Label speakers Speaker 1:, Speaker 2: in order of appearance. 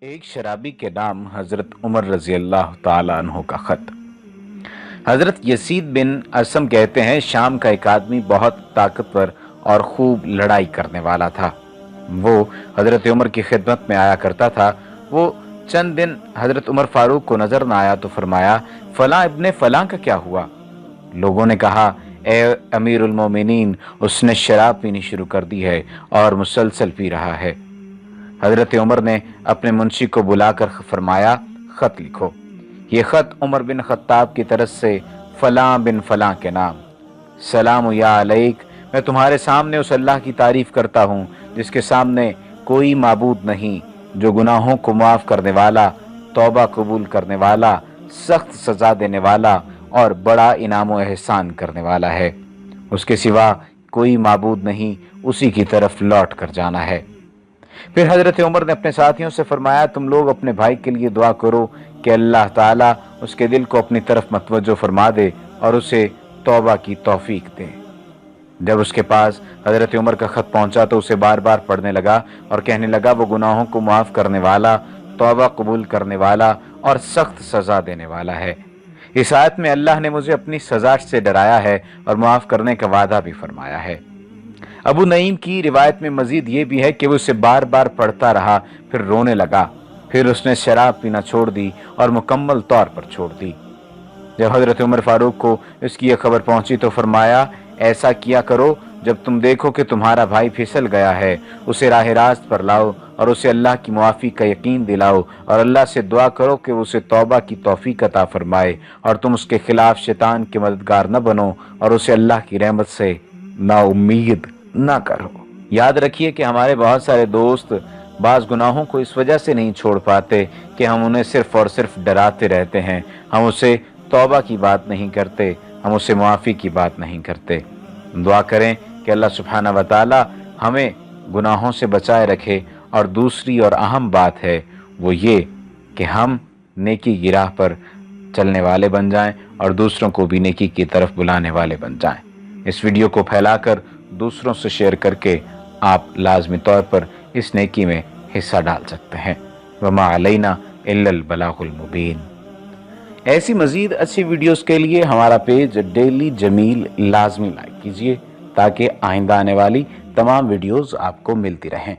Speaker 1: ایک شرابی کے نام حضرت عمر رضی اللہ تعالیٰ عنہ کا خط۔ حضرت یزید بن اسم کہتے ہیں شام کا ایک آدمی بہت طاقتور اور خوب لڑائی کرنے والا تھا۔ وہ حضرت عمر کی خدمت میں آیا کرتا تھا۔ وہ چند دن حضرت عمر فاروق کو نظر نہ آیا تو فرمایا، فلاں ابن فلاں کا کیا ہوا؟ لوگوں نے کہا، اے امیر المومنین، اس نے شراب پینی شروع کر دی ہے اور مسلسل پی رہا ہے۔ حضرت عمر نے اپنے منشی کو بلا کر فرمایا، خط لکھو۔ یہ خط عمر بن خطاب کی طرف سے فلاں بن فلاں کے نام، سلام یا علیک، میں تمہارے سامنے اس اللہ کی تعریف کرتا ہوں جس کے سامنے کوئی معبود نہیں، جو گناہوں کو معاف کرنے والا، توبہ قبول کرنے والا، سخت سزا دینے والا اور بڑا انعام و احسان کرنے والا ہے۔ اس کے سوا کوئی معبود نہیں، اسی کی طرف لوٹ کر جانا ہے۔ پھر حضرت عمر نے اپنے ساتھیوں سے فرمایا، تم لوگ اپنے بھائی کے لیے دعا کرو کہ اللہ تعالیٰ اس کے دل کو اپنی طرف متوجہ فرما دے اور اسے توبہ کی توفیق دے۔ جب اس کے پاس حضرت عمر کا خط پہنچا تو اسے بار بار پڑھنے لگا اور کہنے لگا، وہ گناہوں کو معاف کرنے والا، توبہ قبول کرنے والا اور سخت سزا دینے والا ہے۔ اس آیت میں اللہ نے مجھے اپنی سزا سے ڈرایا ہے اور معاف کرنے کا وعدہ بھی فرمایا ہے۔ ابو نعیم کی روایت میں مزید یہ بھی ہے کہ وہ اسے بار بار پڑھتا رہا، پھر رونے لگا، پھر اس نے شراب پینا چھوڑ دی اور مکمل طور پر چھوڑ دی۔ جب حضرت عمر فاروق کو اس کی یہ خبر پہنچی تو فرمایا، ایسا کیا کرو، جب تم دیکھو کہ تمہارا بھائی پھسل گیا ہے، اسے راہ راست پر لاؤ اور اسے اللہ کی معافی کا یقین دلاؤ اور اللہ سے دعا کرو کہ اسے توبہ کی توفیق عطا فرمائے، اور تم اس کے خلاف شیطان کے مددگار نہ بنو اور اسے اللہ کی رحمت سے نا امید نہ کرو۔ یاد رکھیے کہ ہمارے بہت سارے دوست بعض گناہوں کو اس وجہ سے نہیں چھوڑ پاتے کہ ہم انہیں صرف اور صرف ڈراتے رہتے ہیں، ہم اسے توبہ کی بات نہیں کرتے، ہم اسے معافی کی بات نہیں کرتے۔ دعا کریں کہ اللہ سبحانہ و تعالی ہمیں گناہوں سے بچائے رکھے، اور دوسری اور اہم بات ہے وہ یہ کہ ہم نیکی کی راہ پر چلنے والے بن جائیں اور دوسروں کو بھی نیکی کی طرف بلانے والے بن جائیں۔ اس ویڈیو کو پھیلا کر دوسروں سے شیئر کر کے آپ لازمی طور پر اس نیکی میں حصہ ڈال سکتے ہیں۔ وما علینا الا البلاغ المبین۔ ایسی مزید اچھی ویڈیوز کے لیے ہمارا پیج ڈیلی جمیل لازمی لائک کیجیے تاکہ آئندہ آنے والی تمام ویڈیوز آپ کو ملتی رہیں۔